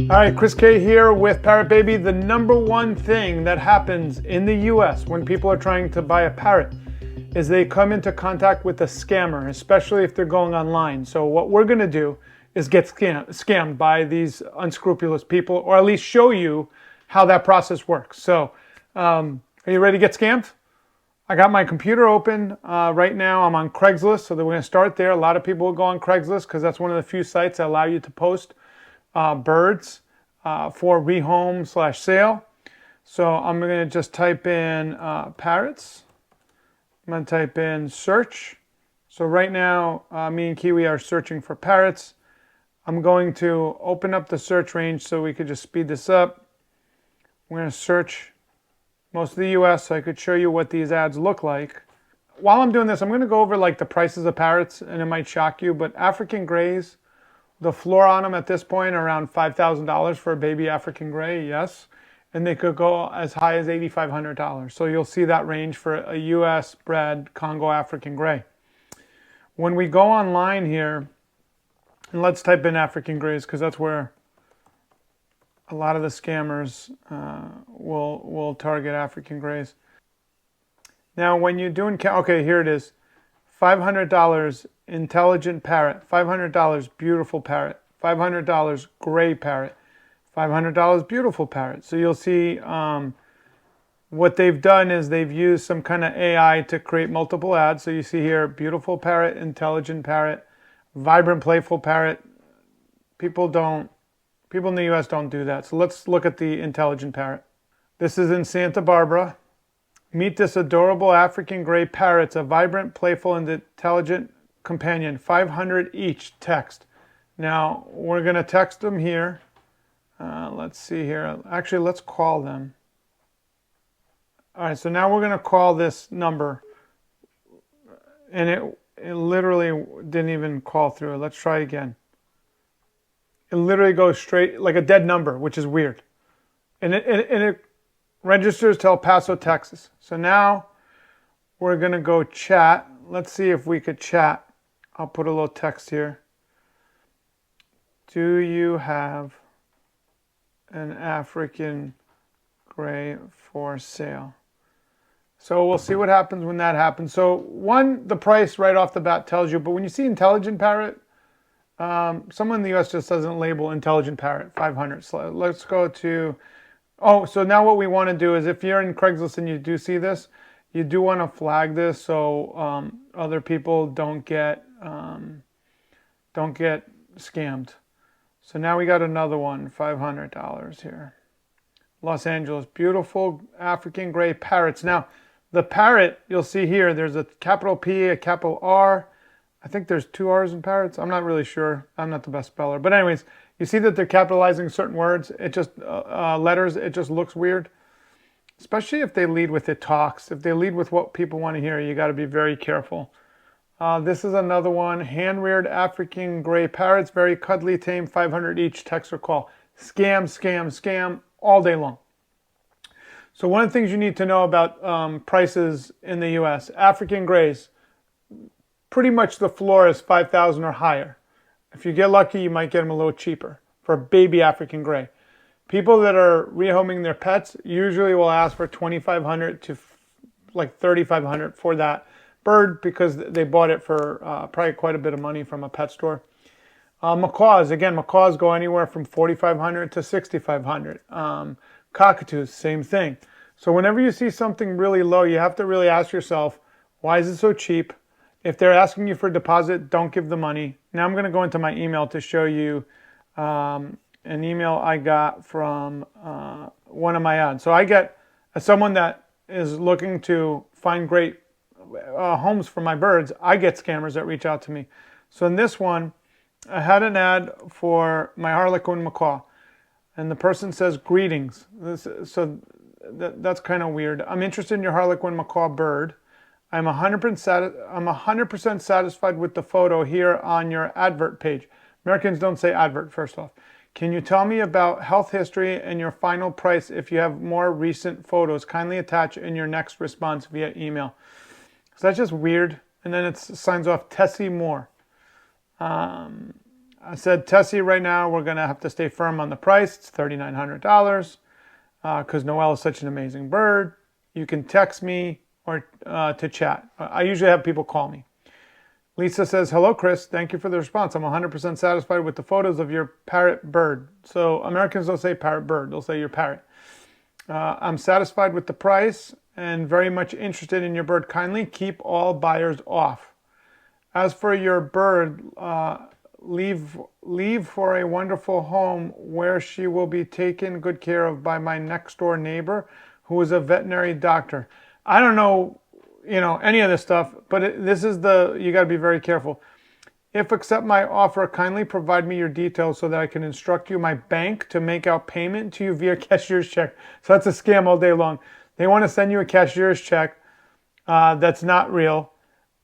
All right, Chris K here with Parrot Baby. The number one thing that happens in the US when people are trying to buy a parrot is they come into contact with a scammer, especially if they're going online. So what we're gonna do is get scammed by these unscrupulous people, or at least show you how that process works. So are you ready to get scammed? I got my computer open right now. I'm on Craigslist, so we're gonna start there. A lot of people will go on Craigslist because that's one of the few sites that allow you to post birds for rehome/sale. So I'm going to just type in parrots. I'm going to type in search. So right now, me and Kiwi are searching for parrots. I'm going to open up the search range so we could just speed this up. We're going to search most of the US so I could show you what these ads look like. While I'm doing this, I'm going to go over like the prices of parrots, and it might shock you, but African grays, the floor on them at this point are around $5,000 for a baby African gray, yes. And they could go as high as $8,500. So you'll see that range for a US bred Congo African gray. When we go online here, and let's type in African grays because that's where a lot of the scammers will target African grays. Now when you're doing, okay, here it is. $500 intelligent parrot, $500 beautiful parrot, $500 gray parrot, $500 beautiful parrot. So you'll see what they've done is they've used some kind of AI to create multiple ads. So you see here, beautiful parrot, intelligent parrot, vibrant, playful parrot. People in the US don't do that. So let's look at the intelligent parrot. This is in Santa Barbara. Meet this adorable African gray parrot. It's a vibrant, playful, and intelligent companion. 500 each. Text. Now, we're going to text them here. Let's see here. Actually, let's call them. All right, so now we're going to call this number. And it literally didn't even call through. Let's try again. It literally goes straight, like a dead number, which is weird. And it registers to El Paso, Texas. So now we're going to go chat. Let's see if we could chat. I'll put a little text here. Do you have an African gray for sale? So we'll see what happens when that happens. So one, the price right off the bat tells you, but when you see intelligent parrot, someone in the US just doesn't label intelligent parrot 500. So let's go to, so now what we want to do is if you're in Craigslist and you do see this, you do want to flag this so other people don't get scammed. So now we got another one, $500 here. Los Angeles, beautiful African gray parrots. Now the parrot, you'll see here, there's a capital P, a capital R. I think there's 2 R's in parrots. I'm not really sure. I'm not the best speller. But anyways, you see that they're capitalizing certain words. It just, letters, it just looks weird. Especially if they lead with it talks. If they lead with what people want to hear, you got to be very careful. This is another one. Hand-reared African gray parrots, very cuddly, tame, 500 each, text or call. Scam, scam, scam, all day long. So one of the things you need to know about prices in the US, African grays, pretty much the floor is 5,000 or higher. If you get lucky, you might get them a little cheaper for a baby African gray. People that are rehoming their pets usually will ask for $2,500 to like $3,500 for that bird because they bought it for probably quite a bit of money from a pet store. Macaws go anywhere from $4,500 to $6,500. Cockatoos, same thing. So whenever you see something really low, you have to really ask yourself, why is it so cheap? If they're asking you for a deposit, don't give the money. Now I'm going to go into my email to show you an email I got from one of my ads. So I get, as someone that is looking to find great homes for my birds, I get scammers that reach out to me. So in this one, I had an ad for my Harlequin macaw. And the person says, greetings. That's kind of weird. I'm interested in your Harlequin macaw bird. I'm 100% satisfied with the photo here on your advert page. Americans don't say advert, first off. Can you tell me about health history and your final price if you have more recent photos? Kindly attach in your next response via email. So that's just weird. And then it signs off Tessie Moore. I said, Tessie, right now we're going to have to stay firm on the price. It's $3,900 because Noelle is such an amazing bird. You can text me or to chat. I usually have people call me. Lisa says, hello, Chris. Thank you for the response. I'm 100% satisfied with the photos of your parrot bird. So Americans don't say parrot bird. They'll say your parrot. I'm satisfied with the price and very much interested in your bird. Kindly keep all buyers off. As for your bird, leave for a wonderful home where she will be taken good care of by my next door neighbor, who is a veterinary doctor. I don't know, any of this stuff, but this is you got to be very careful. If accept my offer, kindly provide me your details so that I can instruct you my bank to make out payment to you via cashier's check. So that's a scam all day long. They want to send you a cashier's check that's not real.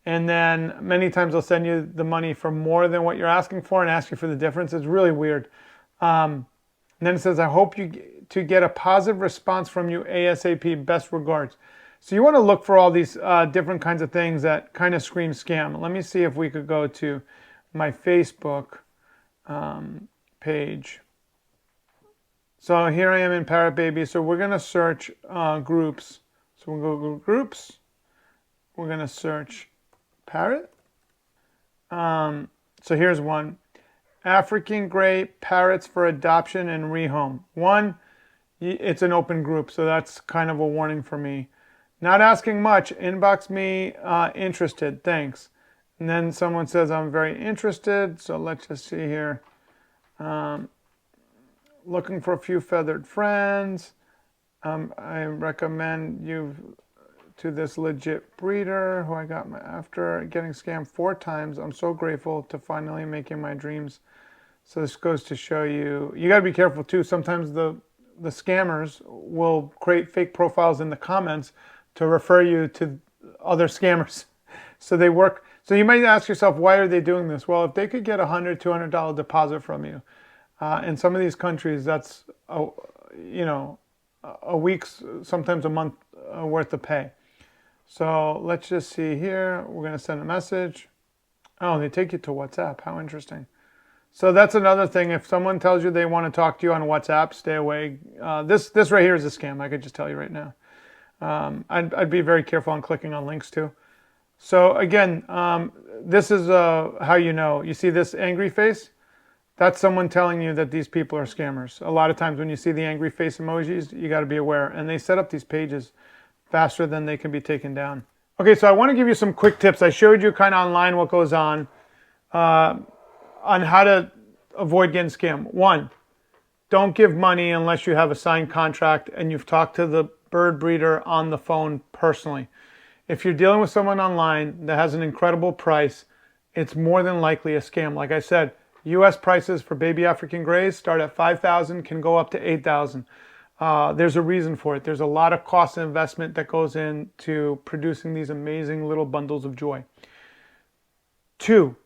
And then many times they'll send you the money for more than what you're asking for and ask you for the difference. It's really weird. And then it says, I hope to get a positive response from you ASAP. Best regards. So you want to look for all these different kinds of things that kind of scream scam. Let me see if we could go to my Facebook page. So here I am in Parrot Baby. So we're going to search groups. So we'll go to groups. We're going to search Parrot. So here's one. African Gray Parrots for Adoption and Rehome. One, it's an open group, so that's kind of a warning for me. Not asking much. Inbox me interested. Thanks. And then someone says, I'm very interested. So let's just see here. Looking for a few feathered friends. I recommend you to this legit breeder who I got after getting scammed 4 times. I'm so grateful to finally making my dreams. So this goes to show you got to be careful too. Sometimes the scammers will create fake profiles in the comments to refer you to other scammers. So they work. So you might ask yourself, why are they doing this? Well, if they could get $100, $200 deposit from you, in some of these countries, that's a week's, sometimes a month worth of pay. So let's just see here. We're going to send a message. Oh, they take you to WhatsApp. How interesting. So that's another thing. If someone tells you they want to talk to you on WhatsApp, stay away. This right here is a scam. I could just tell you right now. I'd be very careful on clicking on links too. So again, this is how you know. You see this angry face? That's someone telling you that these people are scammers. A lot of times when you see the angry face emojis, you got to be aware. And they set up these pages faster than they can be taken down. Okay, so I want to give you some quick tips. I showed you kind of online what goes on how to avoid getting scammed. 1, don't give money unless you have a signed contract and you've talked to the bird breeder on the phone personally. If you're dealing with someone online that has an incredible price, it's more than likely a scam. Like I said, U.S. prices for baby African Greys start at $5,000, can go up to $8,000. There's a reason for it. There's a lot of cost and investment that goes into producing these amazing little bundles of joy. 2,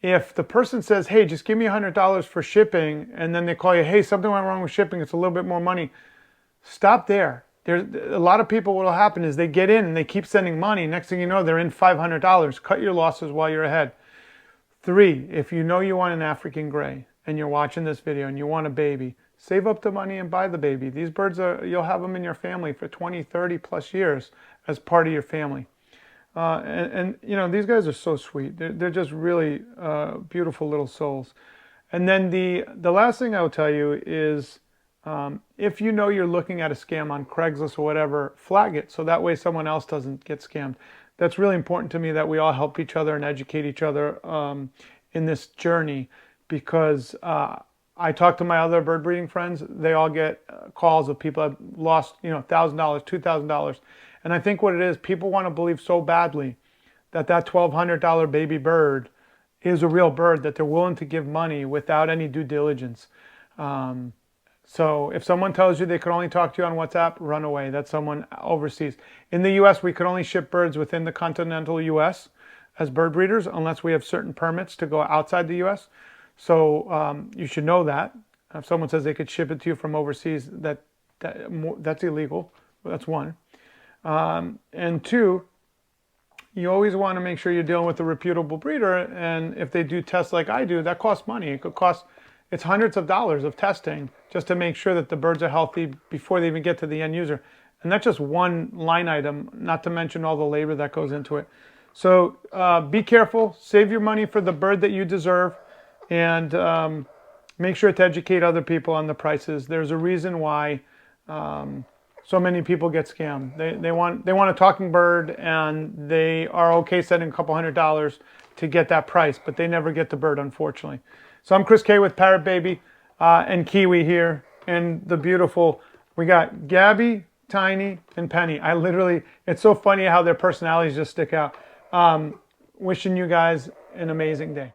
if the person says, hey, just give me $100 for shipping, and then they call you, hey, something went wrong with shipping, it's a little bit more money, stop there. There's a lot of people, what will happen is they get in and they keep sending money. Next thing you know, they're in $500. Cut your losses while you're ahead. 3, if you know you want an African Gray and you're watching this video and you want a baby, save up the money and buy the baby. These birds, you'll have them in your family for 20, 30 plus years as part of your family. These guys are so sweet. They're just really beautiful little souls. And then the last thing I will tell you is, if you know you're looking at a scam on Craigslist or whatever, flag it so that way someone else doesn't get scammed. That's really important to me, that we all help each other and educate each other in this journey, because I talk to my other bird breeding friends. They all get calls of people that lost $1,000, $2,000. And I think what it is, people want to believe so badly that $1,200 baby bird is a real bird, that they're willing to give money without any due diligence. So if someone tells you they could only talk to you on WhatsApp, run away. That's someone overseas. In the U.S., we could only ship birds within the continental U.S. as bird breeders unless we have certain permits to go outside the U.S. So you should know that. If someone says they could ship it to you from overseas, that's illegal. That's 1. And 2, you always want to make sure you're dealing with a reputable breeder, and if they do tests like I do, that costs money. It could cost, it's hundreds of dollars of testing just to make sure that the birds are healthy before they even get to the end user. And that's just one line item, not to mention all the labor that goes into it. So be careful, save your money for the bird that you deserve, and make sure to educate other people on the prices. There's a reason why so many people get scammed. They want a talking bird, and they are okay setting a couple $100 to get that price, but they never get the bird, unfortunately. So I'm Chris K with Parrot Baby and Kiwi here, and the beautiful, we got Gabby, Tiny, and Penny. It's so funny how their personalities just stick out. Wishing you guys an amazing day.